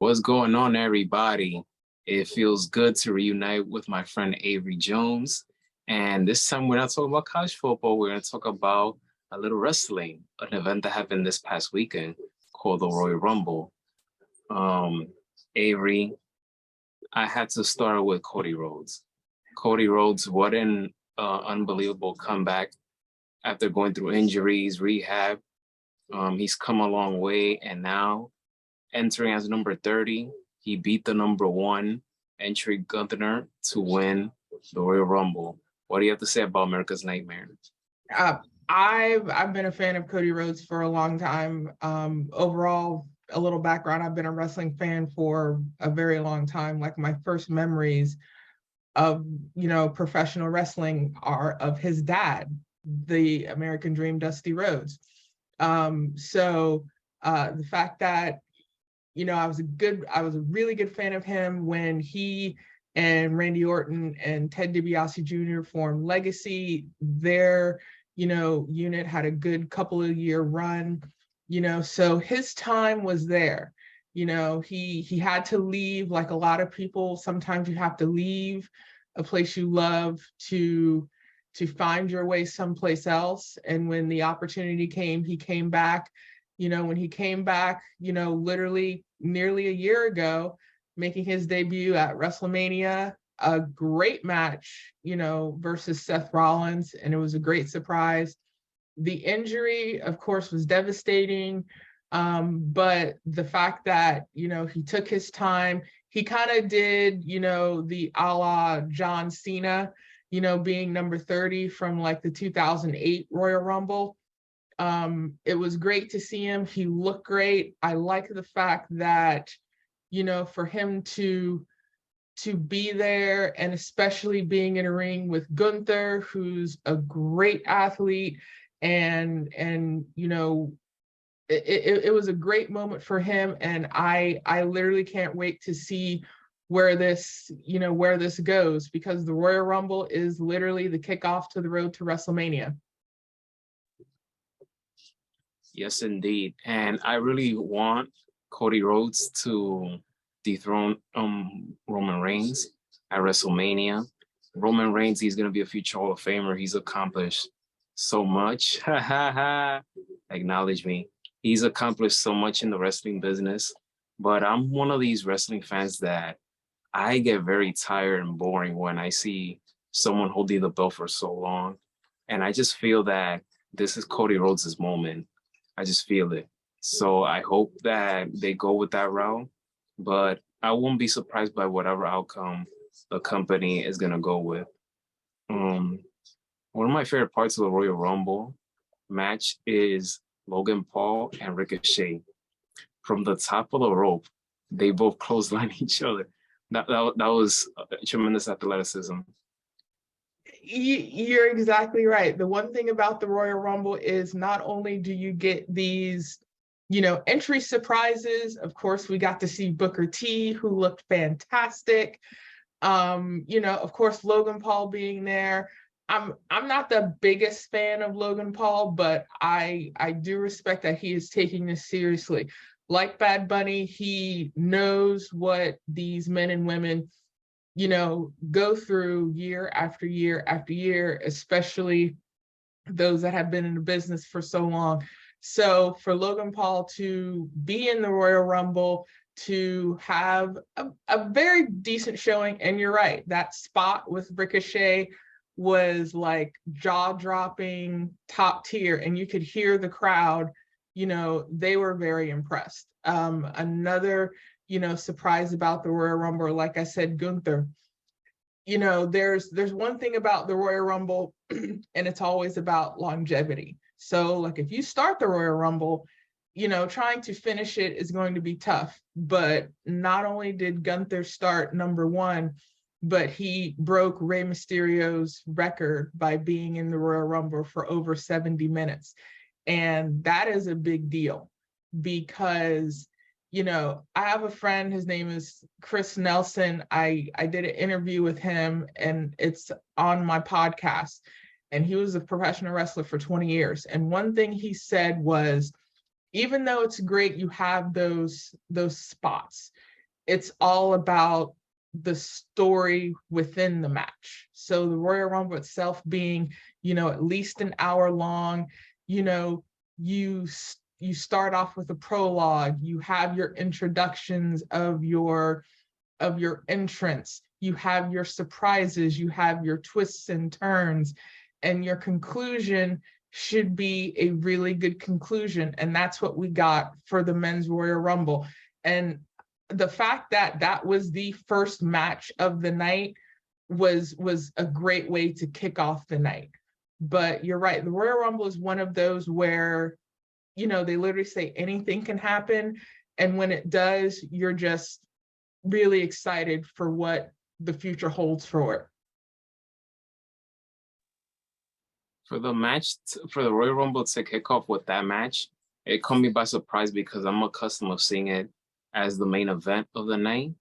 What's going on, everybody? It feels good to reunite with my friend Avery Jones. And this time, we're not talking about college football. We're going to talk about a little wrestling, an event that happened this past weekend called the Royal Rumble. Um, Avery, I had to start with Cody Rhodes. Cody Rhodes, what an unbelievable comeback after going through injuries, rehab. He's come a long way, and now entering as number 30, he beat the number 1 entry Gunther to win the Royal Rumble. What do you have to say about America's Nightmare? I've been a fan of Cody Rhodes for a long time. Overall, a little background: I've been a wrestling fan for a very long time. Like, my first memories of professional wrestling are of his dad, the American Dream, Dusty Rhodes. So the fact that I was a really good fan of him when he and Randy Orton and Ted DiBiase Jr. formed Legacy. Their unit had a good couple of year run. So his time was there. He had to leave, like a lot of people. Sometimes you have to leave a place you love to find your way someplace else. And when the opportunity came, he came back. When he came back, literally nearly a year ago, making his debut at WrestleMania, a great match, versus Seth Rollins, and it was a great surprise. The injury, of course, was devastating, but the fact that, he took his time, he kind of did, the a la John Cena, being number 30 from like the 2008 Royal Rumble. It was great to see him. He looked great. I like the fact that, for him to be there, and especially being in a ring with Gunther, who's a great athlete, and it was a great moment for him. And I literally can't wait to see where this goes, because the Royal Rumble is literally the kickoff to the road to WrestleMania. Yes, indeed. And I really want Cody Rhodes to dethrone Roman Reigns at WrestleMania. Roman Reigns, he's going to be a future Hall of Famer. He's accomplished so much. Acknowledge me. He's accomplished so much in the wrestling business. But I'm one of these wrestling fans that I get very tired and boring when I see someone holding the belt for so long. And I just feel that this is Cody Rhodes' moment. I just feel it. So I hope that they go with that route, but I won't be surprised by whatever outcome the company is going to go with. One of my favorite parts of the Royal Rumble match is Logan Paul and Ricochet. From the top of the rope, they both clothesline each other. That was tremendous athleticism. You're exactly right. The one thing about the Royal Rumble is not only do you get these, entry surprises. Of course, we got to see Booker T, who looked fantastic. Of course, Logan Paul being there. I'm not the biggest fan of Logan Paul, but I do respect that he is taking this seriously. Like Bad Bunny, he knows what these men and women go through year after year after year, especially those that have been in the business for so long. So for Logan Paul to be in the Royal Rumble, to have a very decent showing, and you're right, that spot with Ricochet was like jaw-dropping, top tier, and you could hear the crowd, they were very impressed. Another surprise about the Royal Rumble, like I said, Gunther. There's one thing about the Royal Rumble, and it's always about longevity. So, like, if you start the Royal Rumble, trying to finish it is going to be tough. But not only did Gunther start number 1, but he broke Rey Mysterio's record by being in the Royal Rumble for over 70 minutes. And that is a big deal, because I have a friend, his name is Chris Nelson. I did an interview with him, and it's on my podcast. And he was a professional wrestler for 20 years. And one thing he said was, even though it's great you have those spots, it's all about the story within the match. So the Royal Rumble itself being, at least an hour long, you know, you start off with a prologue, you have your introductions of your entrance, you have your surprises, you have your twists and turns, and your conclusion should be a really good conclusion. And that's what we got for the Men's Royal Rumble. And the fact that that was the first match of the night was a great way to kick off the night. But you're right, the Royal Rumble is one of those where, they literally say anything can happen. And when it does, you're just really excited for what the future holds for it. For the match, for the Royal Rumble to kick off with that match, it caught me by surprise because I'm accustomed of seeing it as the main event of the night.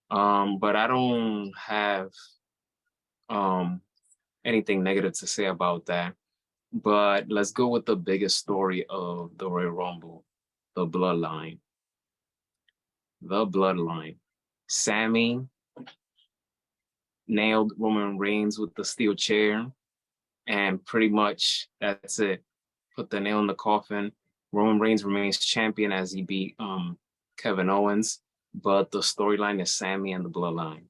But I don't have anything negative to say about that. But let's go with the biggest story of the Royal Rumble, the Bloodline. The Bloodline. Sami nailed Roman Reigns with the steel chair, and pretty much that's it. Put the nail in the coffin. Roman Reigns remains champion as he beat Kevin Owens, but the storyline is Sami and the Bloodline.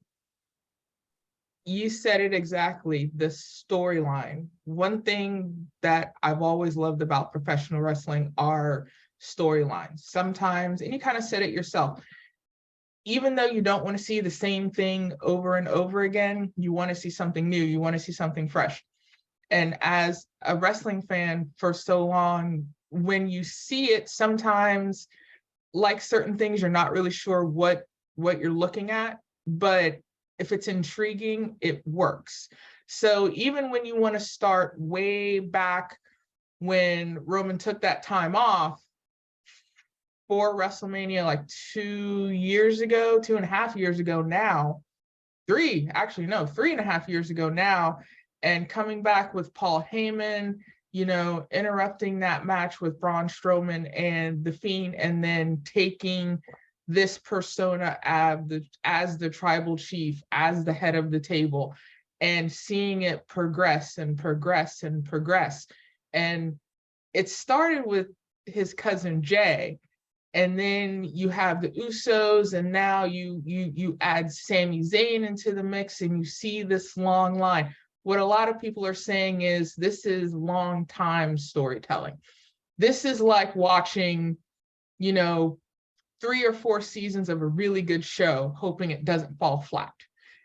You said it exactly, the storyline. One thing that I've always loved about professional wrestling are storylines. Sometimes, and you kind of said it yourself, even though you don't want to see the same thing over and over again, you want to see something new, you want to see something fresh. And as a wrestling fan for so long, when you see it, sometimes, like certain things, you're not really sure what you're looking at, but if it's intriguing, it works. So even when you want to start way back when Roman took that time off for WrestleMania, like 2 years ago, 2.5 years ago now, 3.5 years ago now, and coming back with Paul Heyman, interrupting that match with Braun Strowman and The Fiend, and then taking this persona as the tribal chief, as the head of the table, and seeing it progress and progress and progress. And it started with his cousin Jay, and then you have the Usos, and now you add Sami Zayn into the mix, and you see this long line. What a lot of people are saying is this is long time storytelling. This is like watching, 3 or 4 seasons of a really good show, hoping it doesn't fall flat.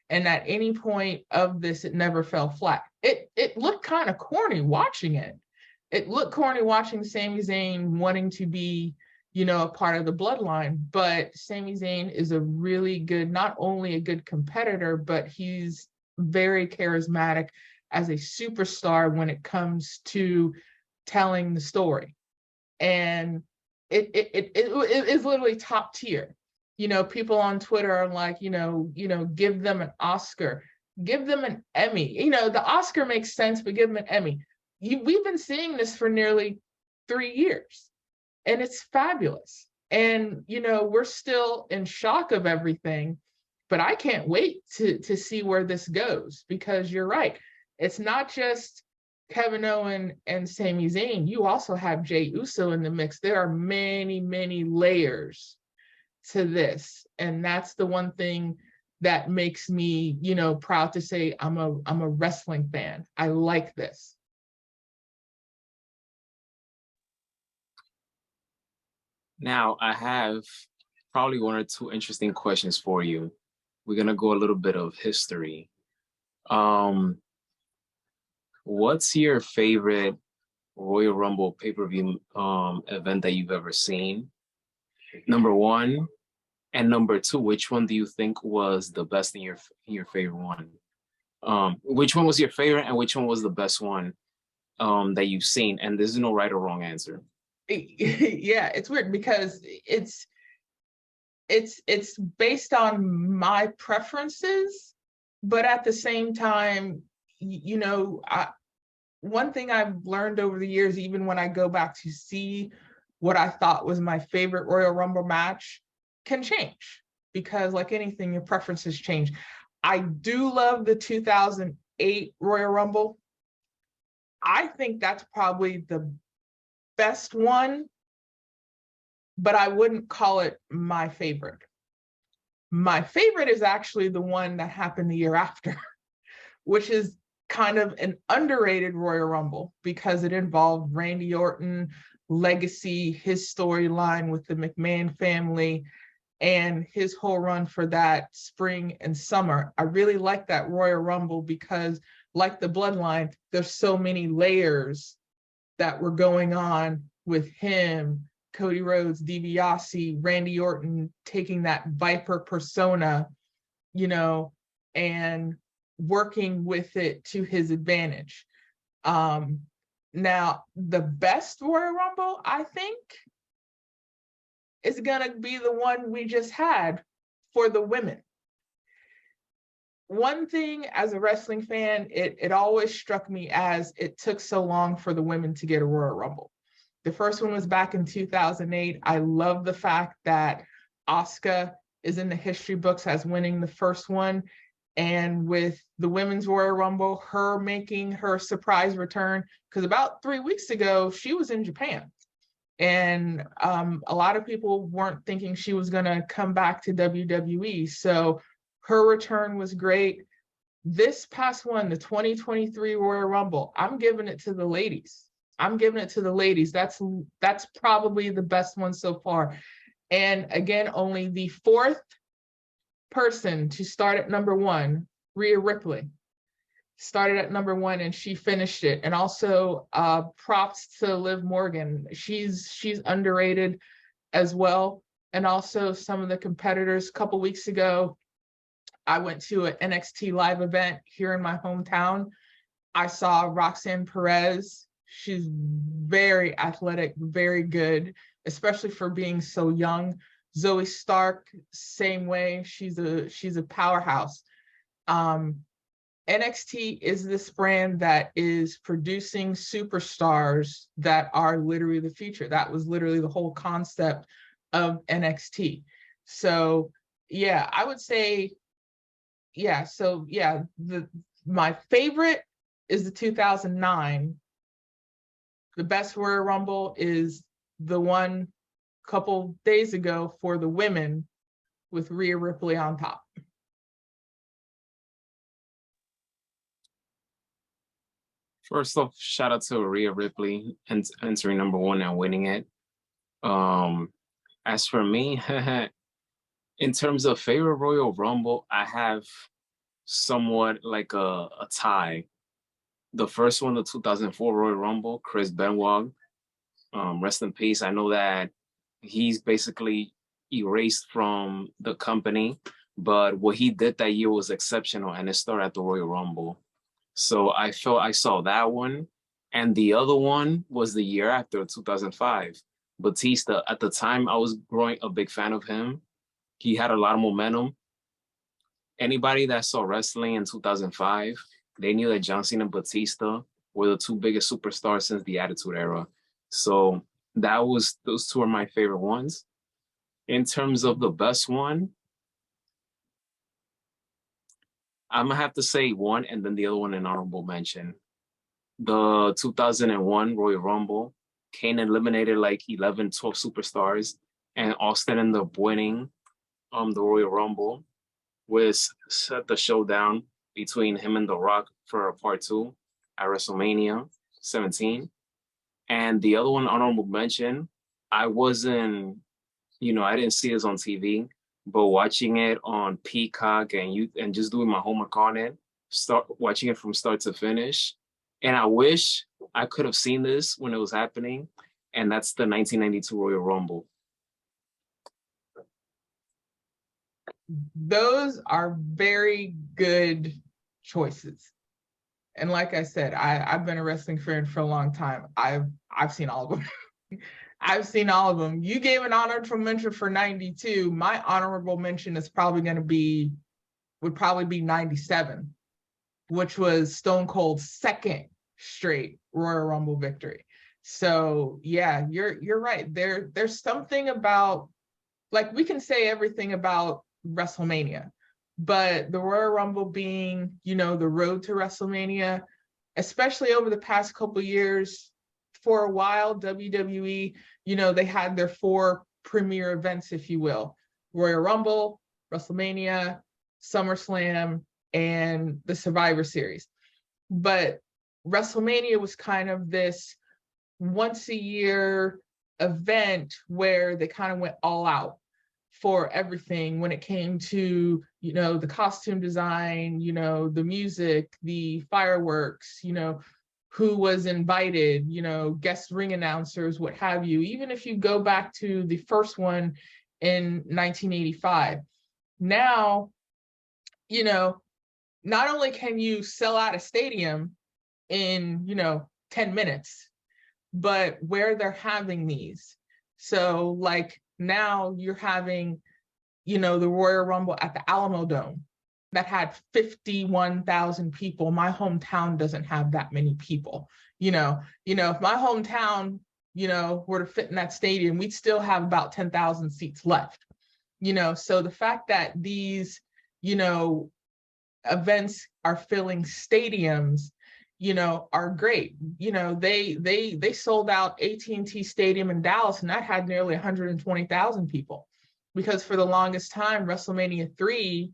And at any point of this, it never fell flat. It looked kind of corny watching it. It looked corny watching Sami Zayn wanting to be, a part of the bloodline. But Sami Zayn is a really good, not only a good competitor, but he's very charismatic as a superstar when it comes to telling the story. And it is literally top tier. People on Twitter are like, give them an Oscar, give them an Emmy. The Oscar makes sense, but give them an Emmy. We've been seeing this for nearly 3 years, and it's fabulous. And, we're still in shock of everything, but I can't wait to see where this goes, because you're right. It's not just Kevin Owens and Sami Zayn. You also have Jey Uso in the mix. There are many, many layers to this. And that's the one thing that makes me, proud to say I'm a wrestling fan. I like this. Now, I have probably 1 or 2 interesting questions for you. We're going to go a little bit of history. What's your favorite Royal Rumble pay-per-view event that you've ever seen? Number 1. And number 2, which one do you think was the best in your favorite one? Which one was your favorite, and which one was the best one that you've seen? And there's no right or wrong answer. Yeah, it's weird because it's based on my preferences, but at the same time, one thing I've learned over the years, even when I go back to see what I thought was my favorite Royal Rumble match, can change. because like anything, your preferences change. I do love the 2008 Royal Rumble. I think that's probably the best one, but I wouldn't call it my favorite. My favorite is actually the one that happened the year after, which is kind of an underrated Royal Rumble because it involved Randy Orton, legacy, his storyline with the McMahon family, and his whole run for that spring and summer. I really like that Royal Rumble because, like the Bloodline, there's so many layers that were going on with him, Cody Rhodes, DiBiase, Randy Orton taking that Viper persona, you know, and working with it to his advantage. Now, the best Royal Rumble, I think, is gonna be the one we just had for the women. One thing as a wrestling fan, it always struck me as it took so long for the women to get a Royal Rumble. The first one was back in 2008. I love the fact that Asuka is in the history books as winning the first one. And with the Women's Royal Rumble, her making her surprise return, because about 3 weeks ago, she was in Japan. And a lot of people weren't thinking she was going to come back to WWE. So her return was great. This past one, the 2023 Royal Rumble, I'm giving it to the ladies. I'm giving it to the ladies. That's probably the best one so far. And again, only the fourth person to start at number one, Rhea Ripley, started at number one and she finished it. And also props to Liv Morgan. She's underrated as well. And also some of the competitors. A couple weeks ago, I went to an NXT live event here in my hometown. I saw Roxanne Perez. She's very athletic, very good, especially for being so young. Zoe Stark, same way. She's a powerhouse. NXT is this brand that is producing superstars that are literally the future. That was literally the whole concept of NXT. So yeah, I would say, yeah. So yeah, my favorite is the 2009. The best Royal Rumble is the one a couple days ago for the women with Rhea Ripley on top. First off, shout out to Rhea Ripley and entering number one and winning it. As for me, in terms of favorite Royal Rumble, I have somewhat like a tie. The first one, the 2004 Royal Rumble, Chris Benoit, rest in peace. I know that he's basically erased from the company, but what he did that year was exceptional, and it started at the Royal Rumble. So I felt I saw that one. And the other one was the year after, 2005. Batista. At the time, I was growing a big fan of him. He had a lot of momentum. Anybody that saw wrestling in 2005, they knew that John Cena and Batista were the two biggest superstars since the Attitude Era. So those two are my favorite ones. In terms of the best one, I'm gonna have to say one and then the other one an honorable mention. The 2001 Royal Rumble, Kane eliminated like 11, 12 superstars, and Austin ended up winning the Royal Rumble, which set the showdown between him and The Rock for part 2 at WrestleMania 17. And the other one, honorable mention, I wasn't, I didn't see this on TV, but watching it on Peacock and just doing my homework on it, watching it from start to finish. And I wish I could have seen this when it was happening. And that's the 1992 Royal Rumble. Those are very good choices. And like I said, I've been a wrestling fan for a long time. I've seen all of them. I've seen all of them. You gave an honorable mention for 92. My honorable mention is would probably be 97, which was Stone Cold's second straight Royal Rumble victory. So yeah, you're right. There's something about, like, we can say everything about WrestleMania. But the Royal Rumble being, you know, the road to WrestleMania, especially over the past couple years, for a while, WWE, you know, they had their 4 premier events, if you will: Royal Rumble, WrestleMania, SummerSlam, and the Survivor Series. But WrestleMania was kind of this once a year event where they kind of went all out for everything when it came to, you know, the costume design, you know, the music, the fireworks, you know, who was invited, you know, guest ring announcers, what have you. Even if you go back to the first one in 1985, now, you know, not only can you sell out a stadium in, you know, 10 minutes, but where they're having these. So like now you're having, you know, the Royal Rumble at the Alamodome that had 51,000 people. My hometown doesn't have that many people. You know, if my hometown, you know, were to fit in that stadium, we'd still have about 10,000 seats left. You know, so the fact that these, you know, events are filling stadiums, you know, are great. You know, they sold out AT&T Stadium in Dallas, and that had nearly 120,000 people, because for the longest time, WrestleMania 3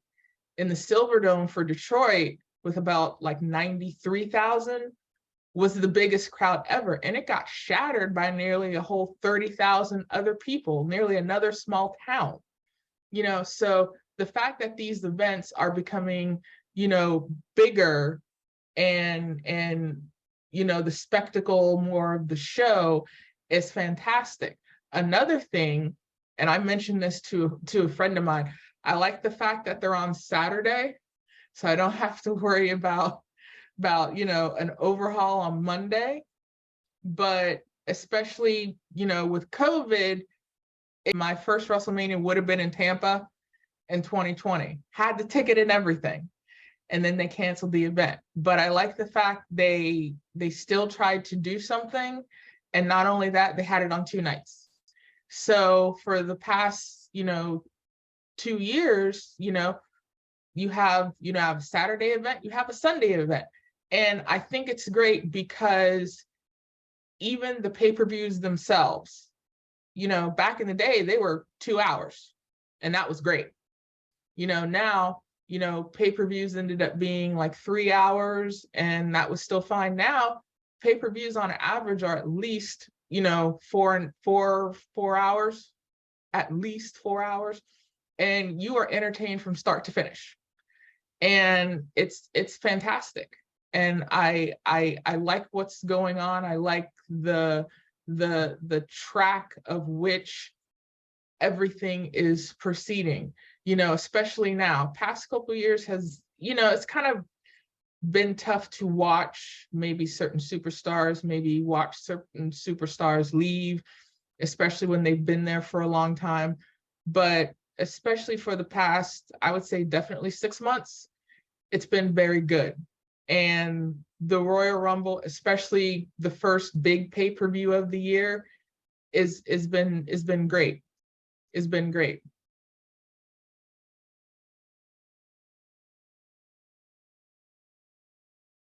in the Silverdome for Detroit, with about like 93,000, was the biggest crowd ever, and it got shattered by nearly a whole 30,000 other people, nearly another small town. You know, so the fact that these events are becoming, you know, bigger, and you know, the spectacle, more of the show, is fantastic. Another thing, and I mentioned this to a friend of mine, I like the fact that they're on Saturday, so I don't have to worry about you know, an overhaul on Monday. But especially, you know, with COVID, my first WrestleMania would have been in Tampa in 2020. Had the ticket and everything, and then they canceled the event. But I like the fact they still tried to do something, and not only that, they had it on 2 nights. So for the past, you know, 2 years, you know, you have a Saturday event, you have a Sunday event. And I think it's great because even the pay-per-views themselves, you know, back in the day, they were 2 hours, and that was great. You know, now, you know, pay-per-views ended up being like 3 hours, and that was still fine. Now, pay-per-views on average are at least, you know, 4 hours, at least 4 hours, and you are entertained from start to finish. And it's fantastic. And I like what's going on. I like the track of which everything is proceeding, you know, especially now. Past couple years has, you know, it's kind of been tough to watch maybe certain superstars, maybe watch certain superstars leave, especially when they've been there for a long time. But especially for the past, I would say definitely 6 months, it's been very good. And the Royal Rumble, especially the first big pay-per-view of the year, is been great. It's been great.